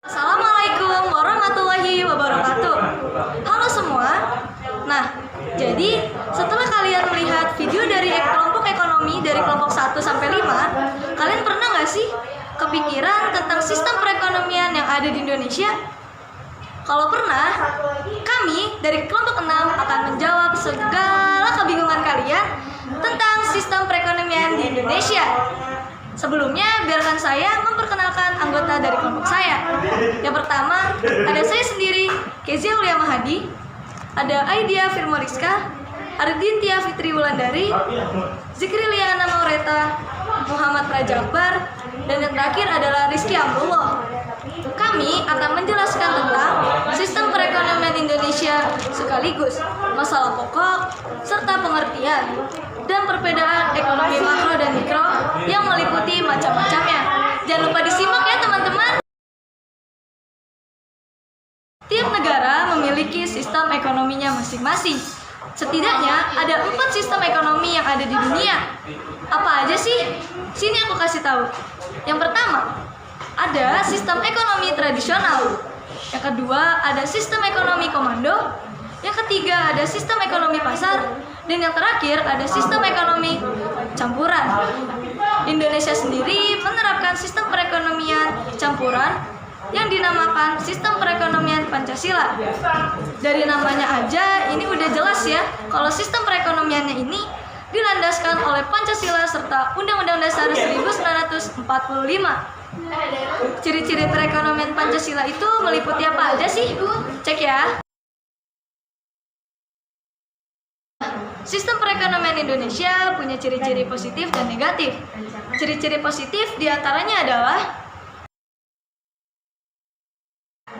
Assalamualaikum warahmatullahi wabarakatuh. Halo semua. Nah, jadi setelah kalian melihat video dari kelompok ekonomi dari kelompok 1 sampai 5, kalian pernah nggak sih kepikiran tentang sistem perekonomian yang ada di Indonesia? Kalau pernah, kami dari kelompok 6 akan menjawab segala kebingungan kalian tentang sistem perekonomian di Indonesia. Sebelumnya, biarkan saya memperkenalkan anggota dari kelompok saya. Yang pertama, ada saya sendiri, Kezia Ulia Mahadi, ada Aidia Firmoriska, Ardintia Fitri Wulandari, Zikri Liana Maureta, Muhammad Prajakbar, dan yang terakhir adalah Rizky Amrullah. Kami akan menjelaskan tentang sistem perekonomian Indonesia sekaligus masalah pokok serta pengertian dan perbedaan ekonomi makro dan mikro yang meliputi macam-macamnya. Jangan lupa disimak ya teman-teman. Tiap negara memiliki sistem ekonominya masing-masing. Setidaknya ada 4 sistem ekonomi yang ada di dunia. Apa aja sih? Sini aku kasih tahu. Yang pertama, ada sistem ekonomi tradisional. Yang kedua, ada sistem ekonomi komando. Yang ketiga, ada sistem ekonomi pasar. Dan yang terakhir, ada sistem ekonomi campuran. Indonesia sendiri menerapkan sistem perekonomian campuran yang dinamakan sistem perekonomian Pancasila. Dari namanya aja, ini udah jelas ya, kalau sistem perekonomiannya ini dilandaskan oleh Pancasila serta Undang-Undang Dasar 1945. Ciri-ciri perekonomian Pancasila itu meliputi apa aja sih? Cek ya. Sistem perekonomian Indonesia punya ciri-ciri positif dan negatif. Ciri-ciri positif diantaranya adalah,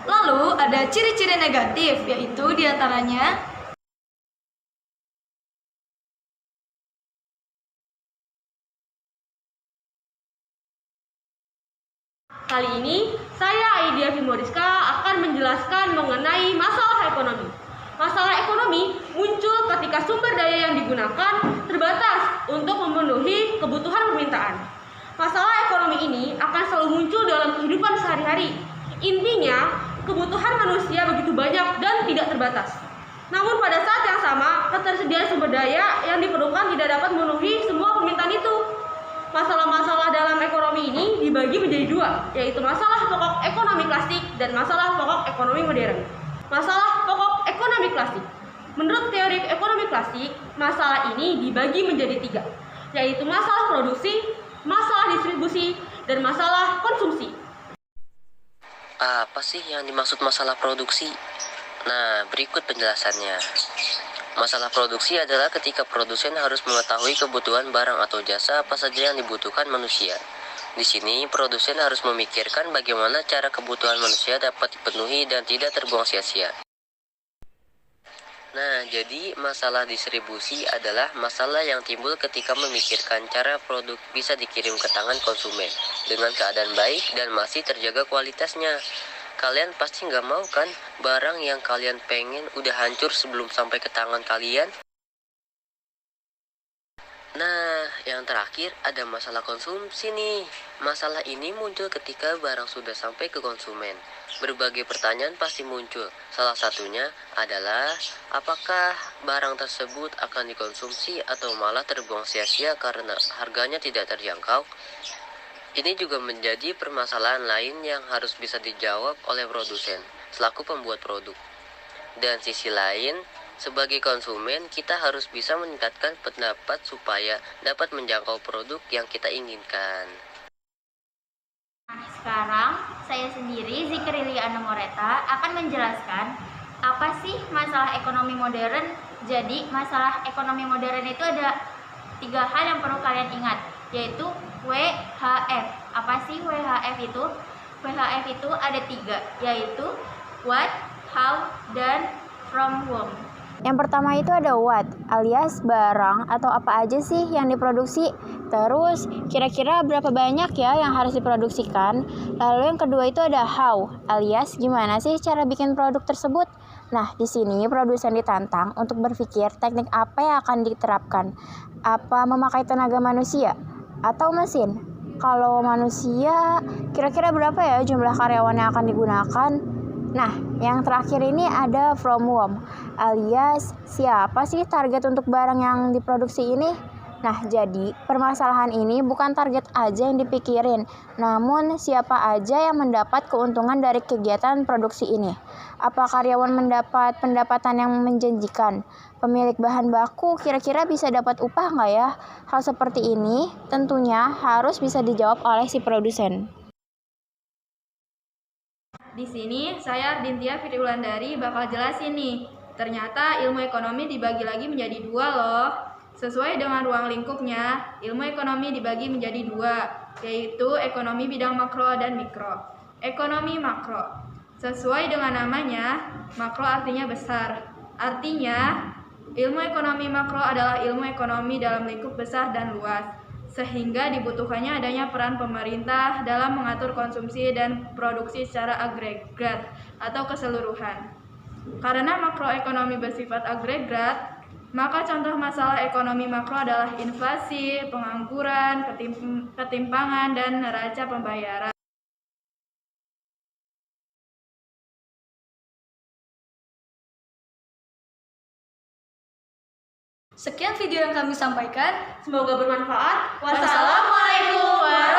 lalu ada ciri-ciri negatif, yaitu diantaranya kali ini, saya Aidia Firmoriska akan menjelaskan mengenai masalah ekonomi. Masalah ekonomi muncul ketika sumber daya yang digunakan terbatas untuk memenuhi kebutuhan permintaan. Masalah ekonomi ini akan selalu muncul dalam kehidupan sehari-hari. Intinya, kebutuhan manusia begitu banyak dan tidak terbatas. Namun pada saat yang sama, ketersediaan sumber daya yang diperlukan tidak dapat memenuhi semua permintaan itu. Masalah-masalah dalam ekonomi ini dibagi menjadi 2, yaitu masalah pokok ekonomi klasik dan masalah pokok ekonomi modern. Masalah pokok ekonomi klasik. Menurut teori ekonomi klasik, masalah ini dibagi menjadi 3, yaitu masalah produksi, masalah distribusi, dan masalah konsumsi. Apa sih yang dimaksud masalah produksi? Nah, berikut penjelasannya. Masalah produksi adalah ketika produsen harus mengetahui kebutuhan barang atau jasa apa saja yang dibutuhkan manusia. Di sini, produsen harus memikirkan bagaimana cara kebutuhan manusia dapat dipenuhi dan tidak terbuang sia-sia. Nah, jadi masalah distribusi adalah masalah yang timbul ketika memikirkan cara produk bisa dikirim ke tangan konsumen dengan keadaan baik dan masih terjaga kualitasnya. Kalian pasti nggak mau kan barang yang kalian pengen udah hancur sebelum sampai ke tangan kalian? Nah, yang terakhir ada masalah konsumsi nih. Masalah ini muncul ketika barang sudah sampai ke konsumen. Berbagai pertanyaan pasti muncul. Salah satunya adalah, apakah barang tersebut akan dikonsumsi atau malah terbuang sia-sia karena harganya tidak terjangkau? Ini juga menjadi permasalahan lain yang harus bisa dijawab oleh produsen selaku pembuat produk. Dan sisi lain, sebagai konsumen, kita harus bisa meningkatkan pendapat supaya dapat menjangkau produk yang kita inginkan. Sekarang, saya sendiri, Zikri Liana Maureta, akan menjelaskan apa sih masalah ekonomi modern. Jadi, masalah ekonomi modern itu ada 3 hal yang perlu kalian ingat, yaitu WHF. Apa sih WHF itu? WHF itu ada 3, yaitu what, how, dan from whom. Yang pertama itu ada what, alias barang atau apa aja sih yang diproduksi. Terus kira-kira berapa banyak ya yang harus diproduksikan. Lalu yang kedua itu ada how, alias gimana sih cara bikin produk tersebut. Nah, di sini produsen ditantang untuk berpikir teknik apa yang akan diterapkan. Apa memakai tenaga manusia atau mesin? Kalau manusia, kira-kira berapa ya jumlah karyawan yang akan digunakan? Nah, yang terakhir ini ada from whom, alias siapa sih target untuk barang yang diproduksi ini? Nah, jadi permasalahan ini bukan target aja yang dipikirin, namun siapa aja yang mendapat keuntungan dari kegiatan produksi ini. Apa karyawan mendapat pendapatan yang menjanjikan? Pemilik bahan baku kira-kira bisa dapat upah nggak ya? Hal seperti ini tentunya harus bisa dijawab oleh si produsen. Di sini saya Ardintia Fitri Wulandari bakal jelasin nih. Ternyata ilmu ekonomi dibagi lagi menjadi dua loh. Sesuai dengan ruang lingkupnya, ilmu ekonomi dibagi menjadi dua, yaitu ekonomi bidang makro dan mikro. Ekonomi makro. Sesuai dengan namanya, makro artinya besar. Artinya, ilmu ekonomi makro adalah ilmu ekonomi dalam lingkup besar dan luas, sehingga dibutuhkannya adanya peran pemerintah dalam mengatur konsumsi dan produksi secara agregat atau keseluruhan. Karena makroekonomi bersifat agregat, maka contoh masalah ekonomi makro adalah inflasi, pengangguran, ketimpangan, dan neraca pembayaran. Sekian video yang kami sampaikan. Semoga bermanfaat. Wassalamualaikum warahmatullahi wabarakatuh.